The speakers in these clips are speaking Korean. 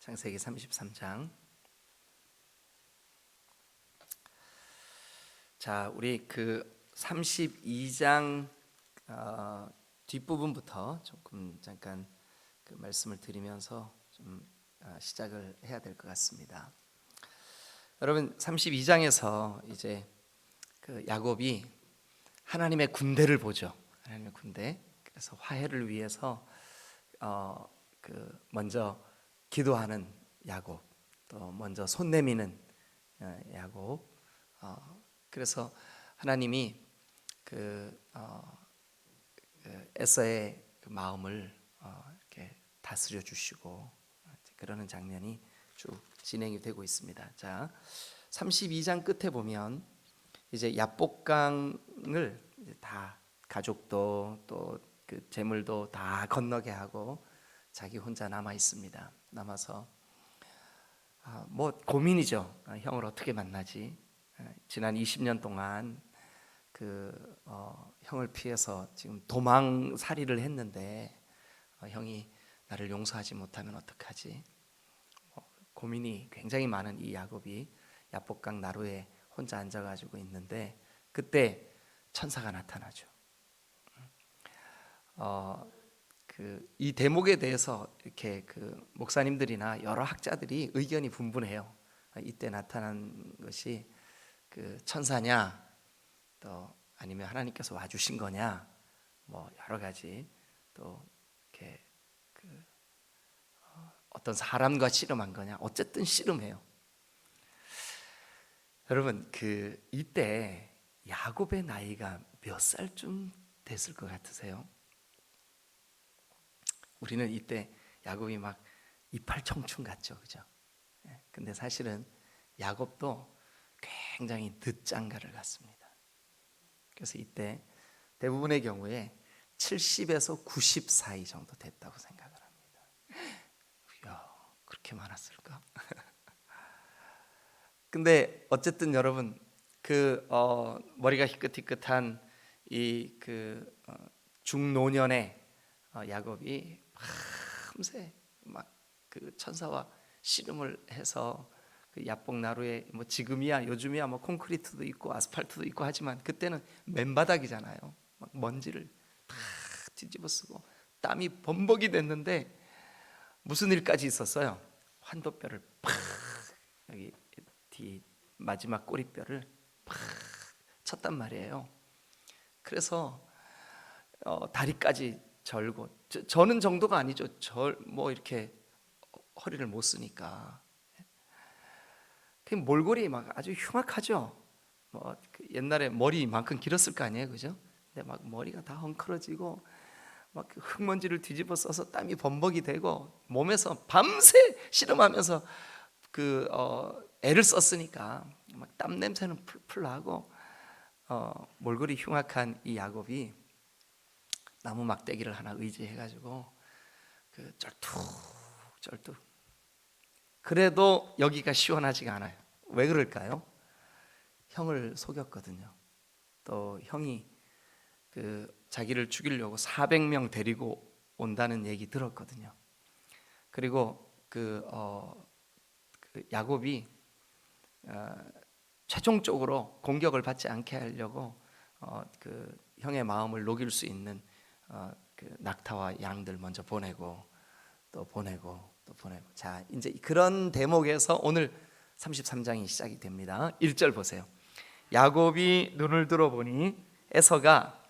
창세기 33장. 자, 우리 그 32장 뒷부분부터 조금 잠깐 그 말씀을 드리면서 좀 시작을 해야 될 것 같습니다. 여러분, 32장에서 이제 그 야곱이 하나님의 군대를 보죠. 하나님의 군대. 그래서 화해를 위해서 먼저 기도하는 야곱, 또 먼저 손 내미는 야곱. 그래서 하나님이 에서의 그 마음을 이렇게 다스려 주시고 그러는 장면이 쭉 진행이 되고 있습니다. 자, 32장 끝에 보면 이제 야복강을 다 가족도 또 그 재물도 다 건너게 하고 자기 혼자 남아 있습니다. 남아서 뭐 고민이죠. 형을 어떻게 만나지? 지난 20년 동안 형을 피해서 지금 도망살이를 했는데 형이 나를 용서하지 못하면 어떡하지? 고민이 굉장히 많은 이 야곱이 야복강 나루에 혼자 앉아가지고 있는데 그때 천사가 나타나죠. 이 대목에 대해서 이렇게 그 목사님들이나 여러 학자들이 의견이 분분해요. 이때 나타난 것이 그 천사냐, 또 아니면 하나님께서 와주신 거냐, 뭐 여러 가지 또 이렇게 어떤 사람과 씨름한 거냐, 어쨌든 씨름해요. 여러분, 이때 야곱의 나이가 몇 살쯤 됐을 것 같으세요? 우리는 이때 야곱이 막 이팔 청춘 같죠, 그죠? 근데 사실은 야곱도 굉장히 늦장가를 갔습니다. 그래서 이때 대부분의 경우에 70에서 90 사이 정도 됐다고 생각을 합니다. 이야, 그렇게 많았을까? 근데 어쨌든 여러분 머리가 희끗희끗한 이 중노년의 야곱이 밤새 막 그 천사와 씨름을 해서 그 야복 나루에 뭐 지금이야 요즘이야 뭐 콘크리트도 있고 아스팔트도 있고 하지만 그때는 맨바닥이잖아요. 막 먼지를 다 뒤집어쓰고 땀이 범벅이 됐는데 무슨 일까지 있었어요? 환도뼈를 팍, 여기 뒤 마지막 꼬리뼈를 팍 쳤단 말이에요. 그래서 다리까지 절고, 저는 정도가 아니죠. 뭐 이렇게 허리를 못 쓰니까 몰골이 막 아주 흉악하죠. 뭐 옛날에 머리만큼 길었을 거 아니에요, 그죠? 근데 막 머리가 다 헝클어지고 막 흙먼지를 뒤집어 써서 땀이 범벅이 되고 몸에서 밤새 씨름하면서 애를 썼으니까 막 땀 냄새는 풀풀 나고 몰골이 흉악한 이 야곱이 나무 막대기를 하나 의지해가지고 쩔뚝 그래도 여기가 시원하지가 않아요. 왜 그럴까요? 형을 속였거든요. 또 형이 자기를 죽이려고 400명 데리고 온다는 얘기 들었거든요. 그리고 야곱이 최종적으로 공격을 받지 않게 하려고 형의 마음을 녹일 수 있는 낙타와 양들 먼저 보내고 또 보내고. 자, 이제 그런 대목에서 오늘 33장이 시작이 됩니다. 1절 보세요. 야곱이 눈을 들어보니 에서가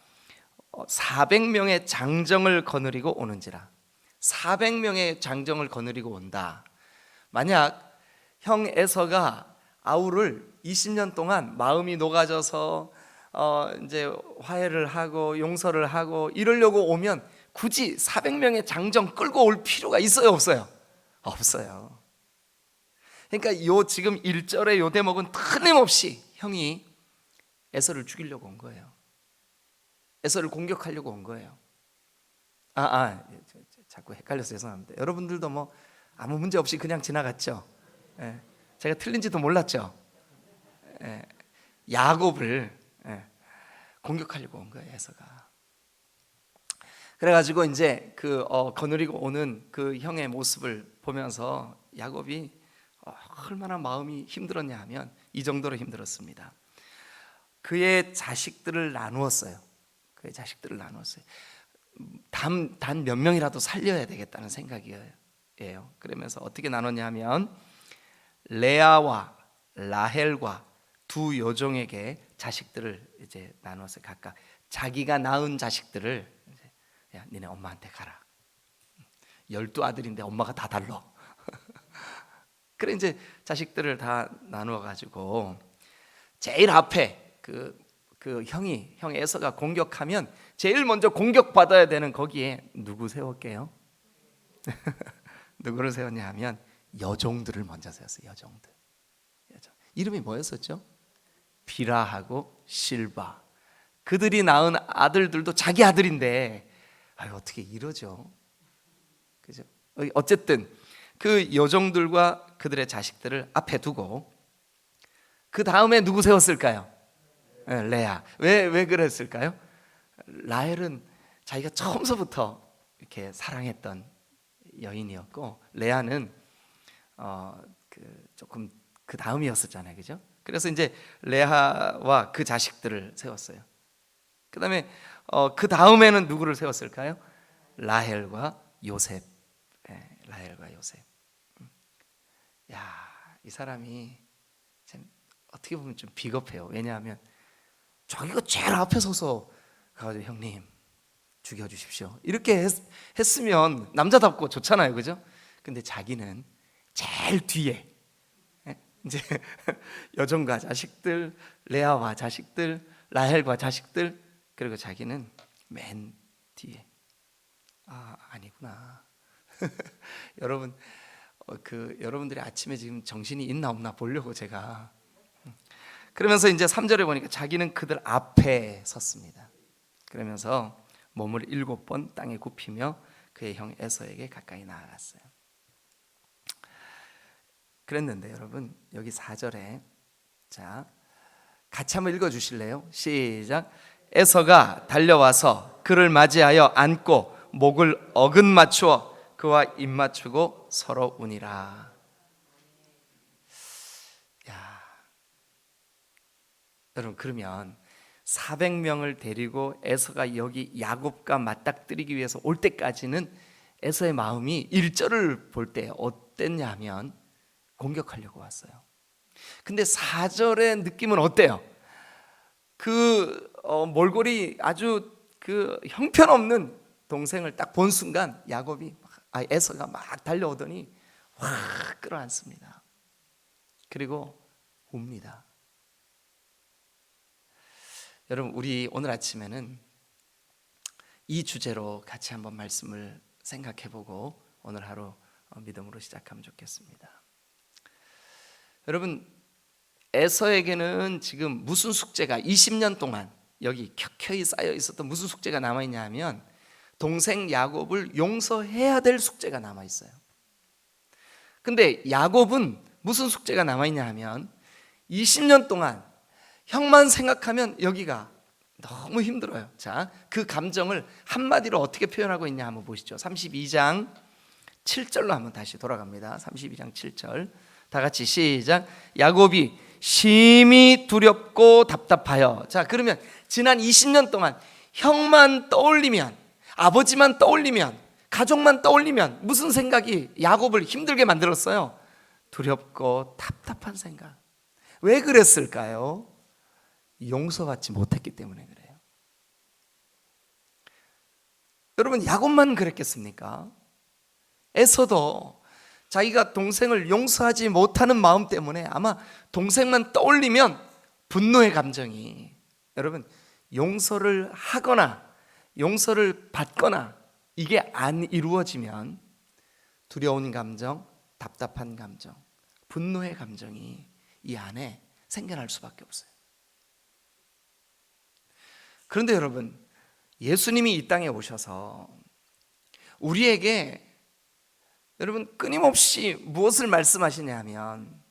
400명의 장정을 거느리고 오는지라. 400명의 장정을 거느리고 온다. 만약 형 에서가 아우를 20년 동안 마음이 녹아져서 이제 화해를 하고 용서를 하고 이러려고 오면 굳이 400명의 장정 끌고 올 필요가 있어요, 없어요? 없어요. 그러니까 지금 1절의 요 대목은 틀림없이 형이 에서를 죽이려고 온 거예요. 에서를 공격하려고 온 거예요. 자꾸 헷갈려서 죄송합니다. 여러분들도 뭐 아무 문제 없이 그냥 지나갔죠? 제가 틀린지도 몰랐죠? 야곱을 공격하려고 온 거예요, 에서가. 그래가지고 이제 거느리고 오는 그 형의 모습을 보면서 야곱이 얼마나 마음이 힘들었냐 하면 이 정도로 힘들었습니다. 그의 자식들을 나누었어요. 그의 자식들을 나누었어요. 단 몇 명이라도 살려야 되겠다는 생각이에요. 그러면서 어떻게 나눴냐면 레아와 라헬과 두 여종에게 자식들을 이제 나눴어요. 각각 자기가 낳은 자식들을 이제, 야, 니네 엄마한테 가라. 12아들인데 엄마가 다 달라. 그래 이제 자식들을 다 나누어 가지고 제일 앞에 형 에서가 공격하면 제일 먼저 공격받아야 되는 거기에 누구 세웠게요? 누구를 세웠냐 하면 여종들을 먼저 세웠어요. 여종들. 이름이 뭐였었죠? 비라하고 실바. 그들이 낳은 아들들도 자기 아들인데 어떻게 이러죠? 그죠? 어쨌든 그 여종들과 그들의 자식들을 앞에 두고 그 다음에 누구 세웠을까요? 레아. 왜 그랬을까요? 라헬은 자기가 처음서부터 이렇게 사랑했던 여인이었고 레아는 조금 그 다음이었었잖아요, 그죠? 그래서 이제 레아와 그 자식들을 세웠어요. 그다음에 그 다음에는 누구를 세웠을까요? 라헬과 요셉. 라헬과 요셉. 이 사람이 참 어떻게 보면 좀 비겁해요. 왜냐하면 자기가 제일 앞에 서서 가지고 형님 죽여주십시오 이렇게 했으면 남자답고 좋잖아요, 그죠? 근데 자기는 제일 뒤에 이제 여종과 자식들, 레아와 자식들, 라헬과 자식들, 그리고 자기는 맨 뒤에. 아니구나. 여러분, 여러분들이 아침에 지금 정신이 있나 없나 보려고 제가. 그러면서 이제 3절에 보니까 자기는 그들 앞에 섰습니다. 그러면서 몸을 7번 땅에 굽히며 그의 형 에서에게 가까이 나아갔어요. 그랬는데 여러분, 여기 4절에 자 같이 한번 읽어 주실래요? 시작. 에서가 달려와서 그를 맞이하여 안고 목을 어긋 맞추어 그와 입 맞추고 서로 우니라. 여러분, 그러면 400명을 데리고 에서가 여기 야곱과 맞닥뜨리기 위해서 올 때까지는 에서의 마음이 1절을 볼 때 어땠냐면 공격하려고 왔어요. 근데 4절의 느낌은 어때요? 몰골이 아주 형편없는 동생을 딱 본 순간 에서가 막 달려오더니 확 끌어안습니다. 그리고 웁니다. 여러분, 우리 오늘 아침에는 이 주제로 같이 한번 말씀을 생각해보고 오늘 하루 믿음으로 시작하면 좋겠습니다. 여러분, 에서에게는 지금 무슨 숙제가 20년 동안 여기 켜켜이 쌓여 있었던 무슨 숙제가 남아있냐 하면 동생 야곱을 용서해야 될 숙제가 남아있어요. 근데 야곱은 무슨 숙제가 남아있냐 하면 20년 동안 형만 생각하면 여기가 너무 힘들어요. 자, 그 감정을 한마디로 어떻게 표현하고 있냐 한번 보시죠. 32장 7절로 한번 다시 돌아갑니다. 32장 7절 다 같이 시작. 야곱이 심히 두렵고 답답하여. 자, 그러면 지난 20년 동안 형만 떠올리면, 아버지만 떠올리면, 가족만 떠올리면 무슨 생각이 야곱을 힘들게 만들었어요? 두렵고 답답한 생각. 왜 그랬을까요? 용서받지 못했기 때문에 그래요. 여러분, 야곱만 그랬겠습니까? 에서도 자기가 동생을 용서하지 못하는 마음 때문에 아마 동생만 떠올리면 분노의 감정이, 여러분, 용서를 하거나 용서를 받거나 이게 안 이루어지면 두려운 감정, 답답한 감정, 분노의 감정이 이 안에 생겨날 수밖에 없어요. 그런데 여러분, 예수님이 이 땅에 오셔서 우리에게 여러분 끊임없이 무엇을 말씀하시냐면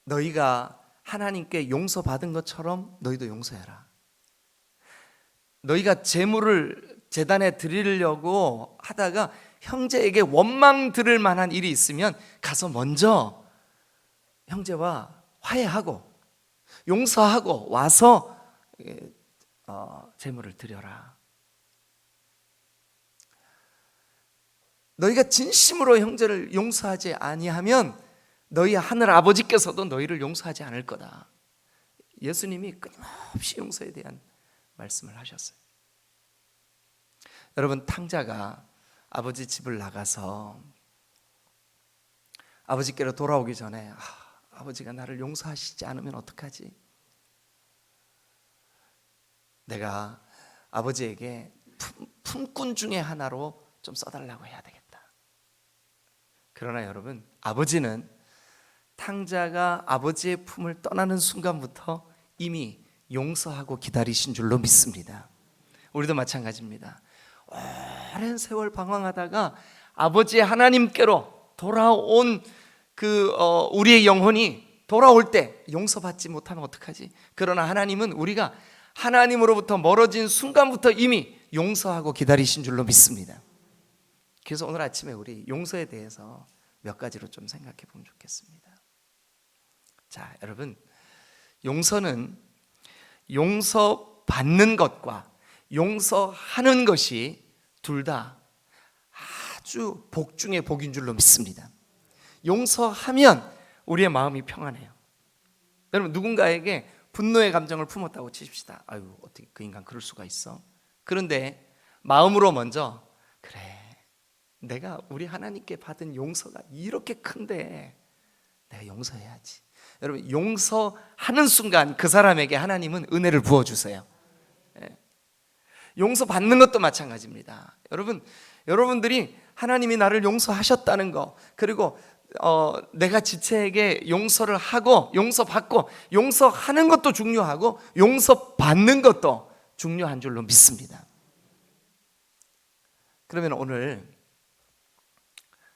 너희가 하나님께 용서받은 것처럼 너희도 용서해라. 너희가 제물을 제단에 드리려고 하다가 형제에게 원망 들을 만한 일이 있으면 가서 먼저 형제와 화해하고 용서하고 와서 제물을 드려라. 너희가 진심으로 형제를 용서하지 아니하면 너희 하늘 아버지께서도 너희를 용서하지 않을 거다. 예수님이 끊임없이 용서에 대한 말씀을 하셨어요. 여러분, 탕자가 아버지 집을 나가서 아버지께로 돌아오기 전에 아버지가 나를 용서하시지 않으면 어떡하지? 내가 아버지에게 품꾼 중에 하나로 좀 써달라고 해야 되겠다. 그러나 여러분, 아버지는 탕자가 아버지의 품을 떠나는 순간부터 이미 용서하고 기다리신 줄로 믿습니다. 우리도 마찬가지입니다. 오랜 세월 방황하다가 아버지의 하나님께로 돌아온 우리의 영혼이 돌아올 때 용서받지 못하면 어떡하지? 그러나 하나님은 우리가 하나님으로부터 멀어진 순간부터 이미 용서하고 기다리신 줄로 믿습니다. 그래서 오늘 아침에 우리 용서에 대해서 몇 가지로 좀 생각해 보면 좋겠습니다. 자, 여러분, 용서는 용서받는 것과 용서하는 것이 둘 다 아주 복 중의 복인 줄로 믿습니다. 용서하면 우리의 마음이 평안해요. 여러분, 누군가에게 분노의 감정을 품었다고 치십시다. 아유, 어떻게 그 인간 그럴 수가 있어? 그런데 마음으로 먼저, 그래, 내가 우리 하나님께 받은 용서가 이렇게 큰데 내가 용서해야지. 여러분, 용서하는 순간 그 사람에게 하나님은 은혜를 부어주세요. 용서받는 것도 마찬가지입니다. 여러분들이 하나님이 나를 용서하셨다는 거, 그리고 내가 지체에게 용서를 하고 용서받고 용서하는 것도 중요하고 용서받는 것도 중요한 줄로 믿습니다. 그러면 오늘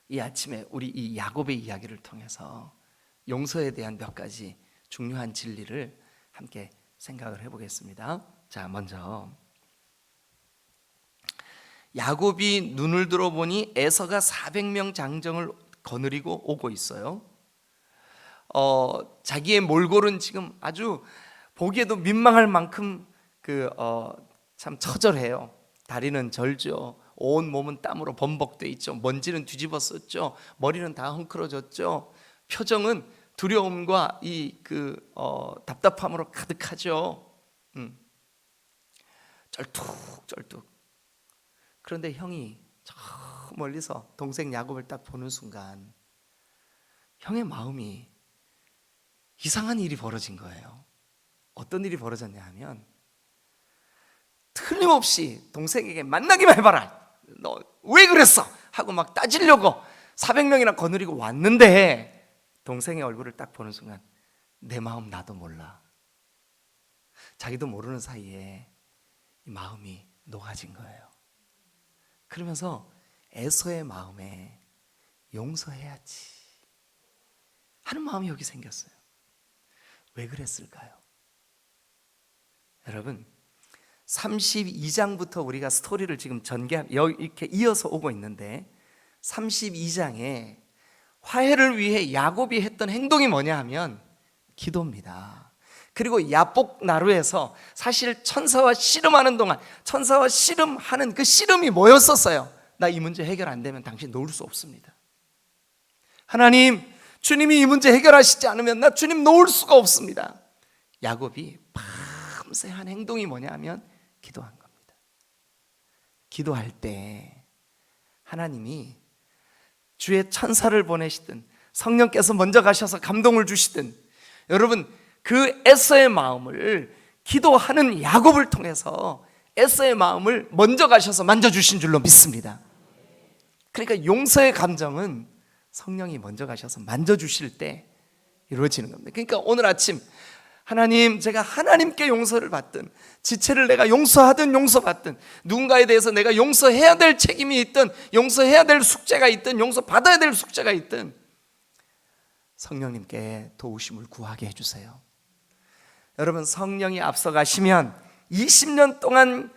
이 아침에 우리 이 야곱의 이야기를 통해서 용서에 대한 몇 가지 중요한 진리를 함께 생각을 해보겠습니다. 자, 먼저 야곱이 눈을 들어보니 에서가 400명 장정을 거느리고 오고 있어요. 자기의 몰골은 지금 아주 보기에도 민망할 만큼 참 처절해요. 다리는 절죠. 온 몸은 땀으로 범벅돼 있죠. 먼지는 뒤집었었죠. 머리는 다 헝클어졌죠. 표정은 두려움과 답답함으로 가득하죠. 쩔뚝쩔뚝. 그런데 형이 저 멀리서 동생 야곱을 딱 보는 순간 형의 마음이 이상한 일이 벌어진 거예요. 어떤 일이 벌어졌냐 하면 틀림없이 동생에게 만나기만 해봐라, 너 왜 그랬어? 하고 막 따지려고 400명이나 거느리고 왔는데 동생의 얼굴을 딱 보는 순간 내 마음 나도 몰라. 자기도 모르는 사이에 이 마음이 녹아진 거예요. 그러면서 에서의 마음에 용서해야지 하는 마음이 여기 생겼어요. 왜 그랬을까요? 여러분, 32장부터 우리가 스토리를 지금 이렇게 이어서 오고 있는데 32장에 화해를 위해 야곱이 했던 행동이 뭐냐 하면 기도입니다. 그리고 야복 나루에서 사실 천사와 씨름하는 동안 천사와 씨름하는 그 씨름이 뭐였었어요? 나 이 문제 해결 안 되면 당신 놓을 수 없습니다. 하나님, 주님이 이 문제 해결하시지 않으면 나 주님 놓을 수가 없습니다. 야곱이 밤새 한 행동이 뭐냐 하면 기도한 겁니다. 기도할 때 하나님이 주의 천사를 보내시든 성령께서 먼저 가셔서 감동을 주시든, 여러분, 그 에서의 마음을 기도하는 야곱을 통해서 에서의 마음을 먼저 가셔서 만져주신 줄로 믿습니다. 그러니까 용서의 감정은 성령이 먼저 가셔서 만져주실 때 이루어지는 겁니다. 그러니까 오늘 아침 하나님, 제가 하나님께 용서를 받든 지체를 내가 용서하든 용서받든 누군가에 대해서 내가 용서해야 될 책임이 있든 용서해야 될 숙제가 있든 용서받아야 될 숙제가 있든 성령님께 도우심을 구하게 해주세요. 여러분, 성령이 앞서가시면 20년 동안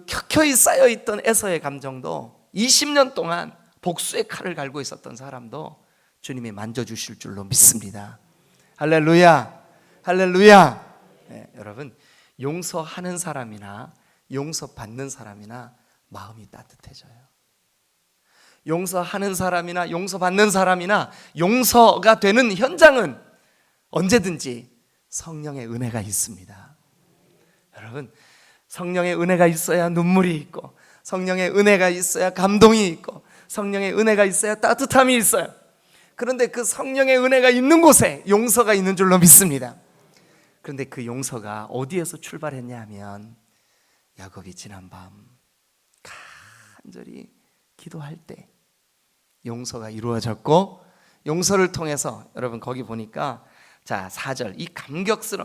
켜켜이 쌓여있던 에서의 감정도 20년 동안 복수의 칼을 갈고 있었던 사람도 주님이 만져주실 줄로 믿습니다. 할렐루야, 할렐루야. 네, 여러분, 용서하는 사람이나 용서받는 사람이나 마음이 따뜻해져요. 용서하는 사람이나 용서받는 사람이나 용서가 되는 현장은 언제든지 성령의 은혜가 있습니다. 여러분, 성령의 은혜가 있어야 눈물이 있고, 성령의 은혜가 있어야 감동이 있고, 성령의 은혜가 있어야 따뜻함이 있어요. 그런데 그 성령의 은혜가 있는 곳에 용서가 있는 줄로 믿습니다. 그런데 그 용서가 어디에서 출발했냐 하면, 야곱이 지난 밤 간절히 기도할 때 용서가 이루어졌고, 용서를 통해서 여러분 거기 보니까 자 4절, 이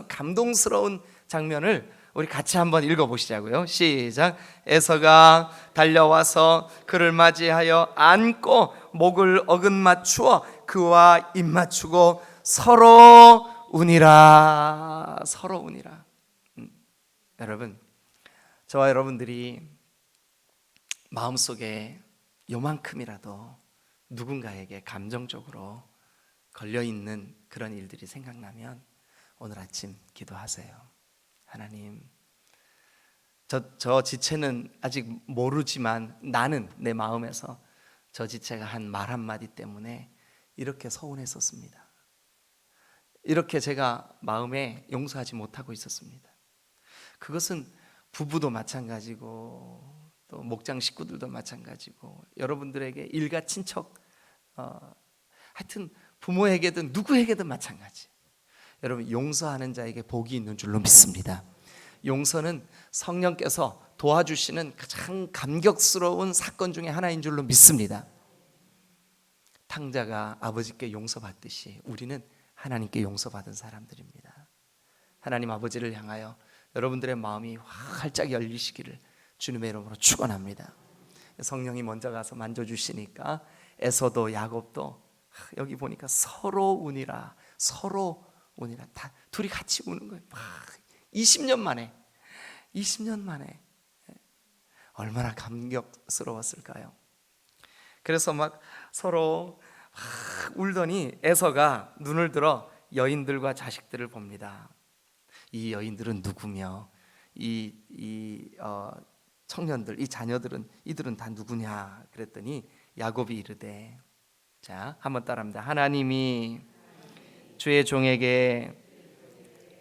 감동스러운 장면을 우리 같이 한번 읽어보시자고요. 시작. 에서가 달려와서 그를 맞이하여 안고 목을 어긋맞추어 그와 입맞추고 서로 우니라. 서로 우니라. 여러분, 저와 여러분들이 마음속에 요만큼이라도 누군가에게 감정적으로 걸려있는 그런 일들이 생각나면 오늘 아침 기도하세요. 하나님, 저 지체는 아직 모르지만 나는 내 마음에서 저 지체가 한 말 한마디 때문에 이렇게 서운했었습니다. 이렇게 제가 마음에 용서하지 못하고 있었습니다. 그것은 부부도 마찬가지고 또 목장 식구들도 마찬가지고 여러분들에게 일가 친척, 하여튼 부모에게든 누구에게든 마찬가지. 여러분, 용서하는 자에게 복이 있는 줄로 믿습니다. 용서는 성령께서 도와주시는 가장 감격스러운 사건 중에 하나인 줄로 믿습니다. 탕자가 아버지께 용서받듯이 우리는 하나님께 용서받은 사람들입니다. 하나님 아버지를 향하여 여러분들의 마음이 활짝 열리시기를 주님의 이름으로 축원합니다. 성령이 먼저 가서 만져주시니까 에서도 야곱도 여기 보니까 서로 우니라, 서로 우니라. 다 둘이 같이 우는 거예요. 20년 만에 얼마나 감격스러웠을까요? 그래서 막 서로 울더니 에서가 눈을 들어 여인들과 자식들을 봅니다. 이 여인들은 누구며 이 청년들, 이 자녀들은 이들은 다 누구냐 그랬더니 야곱이 이르되, 자 한번 따라합니다. 하나님이 주의 종에게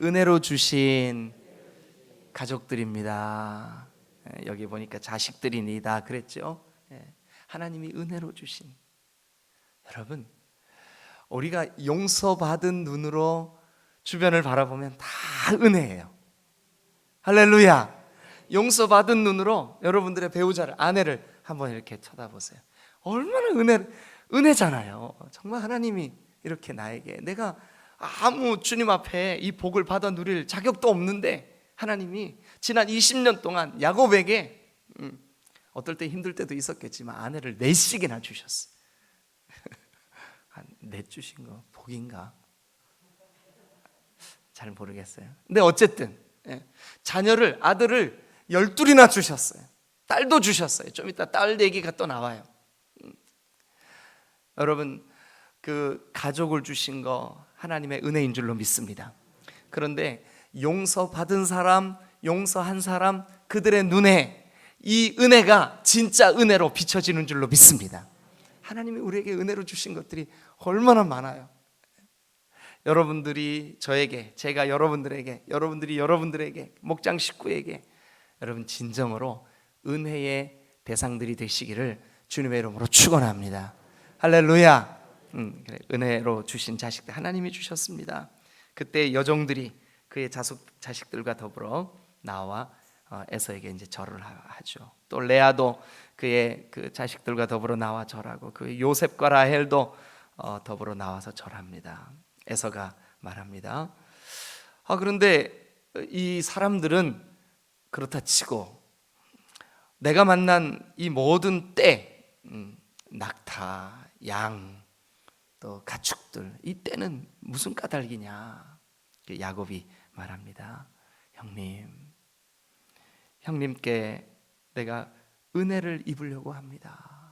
은혜로 주신 가족들입니다. 여기 보니까 자식들이니다 그랬죠. 하나님이 은혜로 주신, 여러분 우리가 용서받은 눈으로 주변을 바라보면 다 은혜예요. 할렐루야. 용서받은 눈으로 여러분들의 배우자를, 아내를 한번 이렇게 쳐다보세요. 얼마나 은혜잖아요. 정말 하나님이 이렇게 나에게, 내가 아무 주님 앞에 이 복을 받아 누릴 자격도 없는데 하나님이 지난 20년 동안 야곱에게 어떨 때 힘들 때도 있었겠지만 아내를 4씩이나 주셨어요. 내주신 거 복인가? 잘 모르겠어요. 근데 어쨌든 자녀를, 아들을 12이나 주셨어요. 딸도 주셨어요. 좀 이따 딸 얘기가 또 나와요. 여러분, 그 가족을 주신 거 하나님의 은혜인 줄로 믿습니다. 그런데 용서받은 사람, 용서한 사람, 그들의 눈에 이 은혜가 진짜 은혜로 비춰지는 줄로 믿습니다. 하나님이 우리에게 은혜로 주신 것들이 얼마나 많아요. 여러분들이 저에게, 제가 여러분들에게, 여러분들이 여러분들에게, 목장 식구에게 여러분 진정으로 은혜의 대상들이 되시기를 주님의 이름으로 축원합니다. 할렐루야. 은혜로 주신 자식들 하나님이 주셨습니다. 그때 여종들이 그의 자식들과 더불어 나와 에서에게 이제 절을 하죠. 또 레아도 그의 그 자식들과 더불어 나와 절하고, 그 요셉과 라헬도 더불어 나와서 절합니다. 에서가 말합니다. 그런데 이 사람들은 그렇다 치고 내가 만난 이 모든 떼, 낙타, 양, 또 가축들, 이 떼는 무슨 까닭이냐? 야곱이 말합니다. 형님께 내가 은혜를 입으려고 합니다.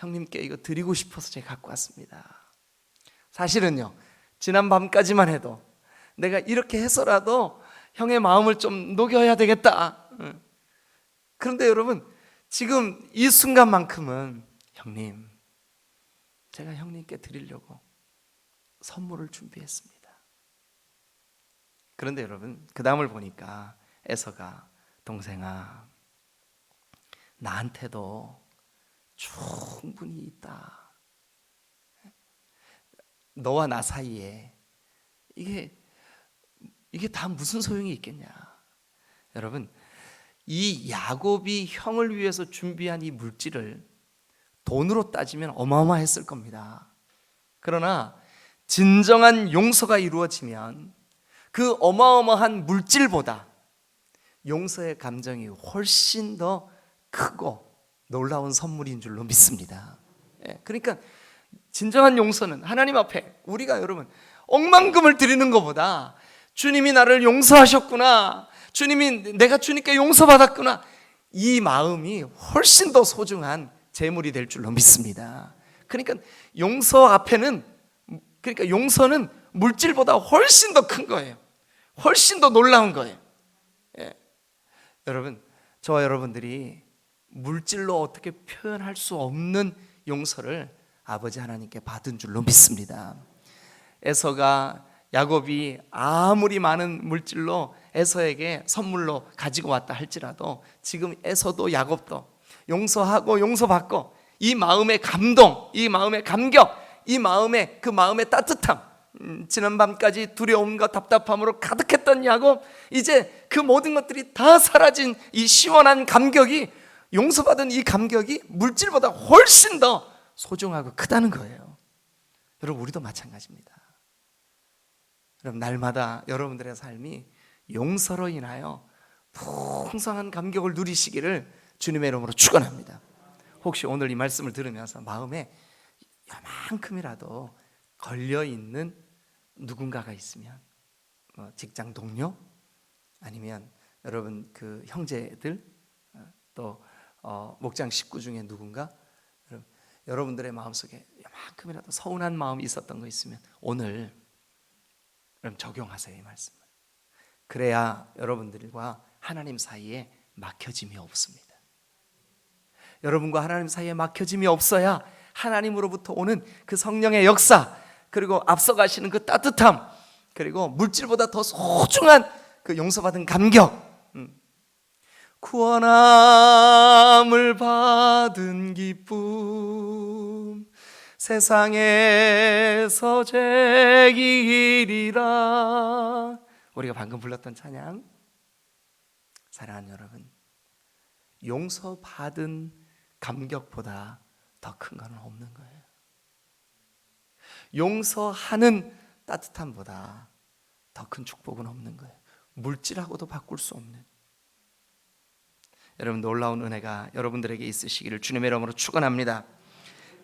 형님께 이거 드리고 싶어서 제가 갖고 왔습니다. 사실은요, 지난 밤까지만 해도 내가 이렇게 해서라도 형의 마음을 좀 녹여야 되겠다. 그런데 여러분, 지금 이 순간만큼은 형님, 제가 형님께 드리려고 선물을 준비했습니다. 그런데 여러분, 그 다음을 보니까 에서가 동생아, 나한테도 충분히 있다. 너와 나 사이에 이게 다 무슨 소용이 있겠냐. 여러분, 이 야곱이 형을 위해서 준비한 이 물질을 돈으로 따지면 어마어마했을 겁니다. 그러나 진정한 용서가 이루어지면 그 어마어마한 물질보다 용서의 감정이 훨씬 더 크고 놀라운 선물인 줄로 믿습니다. 그러니까 진정한 용서는 하나님 앞에 우리가 여러분 억만금을 드리는 것보다 주님이 나를 용서하셨구나, 주님이 내가 주님께 용서받았구나, 이 마음이 훨씬 더 소중한 재물이 될 줄로 믿습니다. 그러니까 용서 앞에는, 그러니까 용서는 물질보다 훨씬 더 큰 거예요. 훨씬 더 놀라운 거예요. 여러분, 저와 여러분들이 물질로 어떻게 표현할 수 없는 용서를 아버지 하나님께 받은 줄로 믿습니다. 에서가 야곱이 아무리 많은 물질로 에서에게 선물로 가지고 왔다 할지라도 지금 에서도 야곱도 용서하고 용서받고 이 마음의 감동, 이 마음의 감격, 이 마음의 그 마음의 따뜻함, 지난밤까지 두려움과 답답함으로 가득했던 야곱, 이제 그 모든 것들이 다 사라진 이 시원한 감격이, 용서받은 이 감격이 물질보다 훨씬 더 소중하고 크다는 거예요. 여러분, 우리도 마찬가지입니다. 여러분, 날마다 여러분들의 삶이 용서로 인하여 풍성한 감격을 누리시기를 주님의 이름으로 축원합니다. 혹시 오늘 이 말씀을 들으면서 마음에 요만큼이라도 걸려있는 누군가가 있으면, 직장 동료, 아니면 여러분 그 형제들, 또 목장 식구 중에 누군가, 여러분들의 마음속에 요만큼이라도 서운한 마음이 있었던 거 있으면 오늘 그럼 적용하세요, 이 말씀을. 그래야 여러분들과 하나님 사이에 막혀짐이 없습니다. 여러분과 하나님 사이에 막혀짐이 없어야 하나님으로부터 오는 그 성령의 역사, 그리고 앞서가시는 그 따뜻함, 그리고 물질보다 더 소중한 그 용서받은 감격, 구원함을 받은 기쁨, 세상에서 제기리라. 우리가 방금 불렀던 찬양, 사랑하는 여러분, 용서받은 감격보다 더 큰 건 없는 거예요. 용서하는 따뜻함보다 더 큰 축복은 없는 거예요. 물질하고도 바꿀 수 없는. 여러분, 놀라운 은혜가 여러분들에게 있으시기를 주님의 이름으로 축원합니다.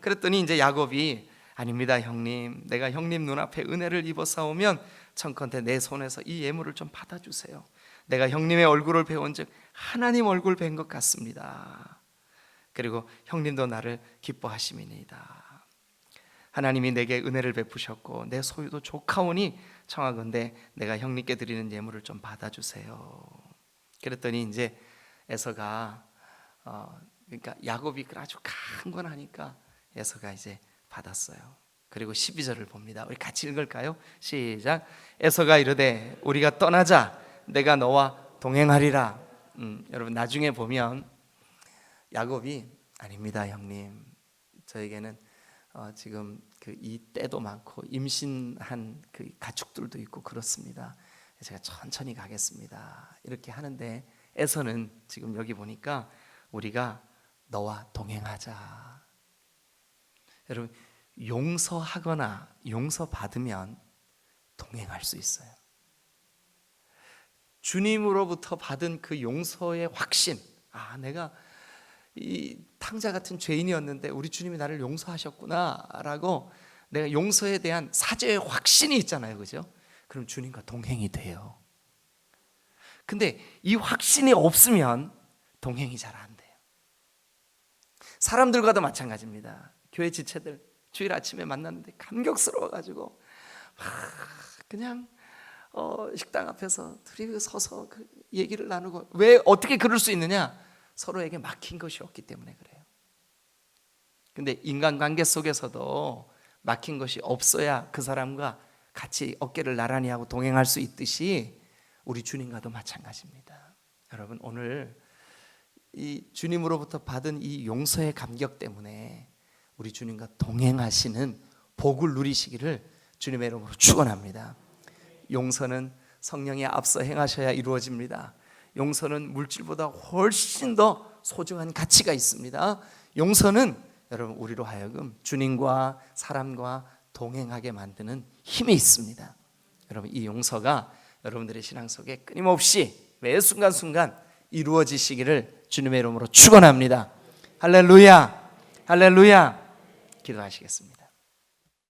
그랬더니 이제 야곱이, 아닙니다 형님, 내가 형님 눈앞에 은혜를 입어싸우면 청컨대 내 손에서 이 예물을 좀 받아주세요. 내가 형님의 얼굴을 배운 즉 하나님 얼굴 뵌 것 같습니다. 그리고 형님도 나를 기뻐하심이니이다. 하나님이 내게 은혜를 베푸셨고 내 소유도 조카오니 청하건대 내가 형님께 드리는 예물을 좀 받아주세요. 그랬더니 이제 에서가 그러니까 야곱이 아주 큰 건 하니까 에서가 이제 받았어요. 그리고 12절을 봅니다. 우리 같이 읽을까요? 시작. 에서가 이르되 우리가 떠나자, 내가 너와 동행하리라. 여러분, 나중에 보면 야곱이, 아닙니다 형님, 저에게는 지금 그 이 때도 많고 임신한 그 가축들도 있고 그렇습니다. 제가 천천히 가겠습니다. 이렇게 하는데 에서는 지금 여기 보니까 우리가 너와 동행하자. 여러분, 용서하거나 용서받으면 동행할 수 있어요. 주님으로부터 받은 그 용서의 확신, 내가 이 탕자 같은 죄인이었는데 우리 주님이 나를 용서하셨구나 라고 내가 용서에 대한 사죄의 확신이 있잖아요, 그죠? 그럼 주님과 동행이 돼요. 근데 이 확신이 없으면 동행이 잘 안 돼요. 사람들과도 마찬가지입니다. 교회 지체들 주일 아침에 만났는데 감격스러워가지고 그냥 식당 앞에서 둘이 서서 그 얘기를 나누고, 왜 어떻게 그럴 수 있느냐? 서로에게 막힌 것이 없기 때문에 그래요. 근데 인간관계 속에서도 막힌 것이 없어야 그 사람과 같이 어깨를 나란히 하고 동행할 수 있듯이 우리 주님과도 마찬가지입니다. 여러분, 오늘 이 주님으로부터 받은 이 용서의 감격 때문에 우리 주님과 동행하시는 복을 누리시기를 주님의 이름으로 축원합니다. 용서는 성령이 앞서 행하셔야 이루어집니다. 용서는 물질보다 훨씬 더 소중한 가치가 있습니다. 용서는 여러분, 우리로 하여금 주님과 사람과 동행하게 만드는 힘이 있습니다. 여러분, 이 용서가 여러분들의 신앙 속에 끊임없이 매 순간순간 이루어지시기를 주님의 이름으로 축원합니다. 할렐루야, 할렐루야. 기도하시겠습니다.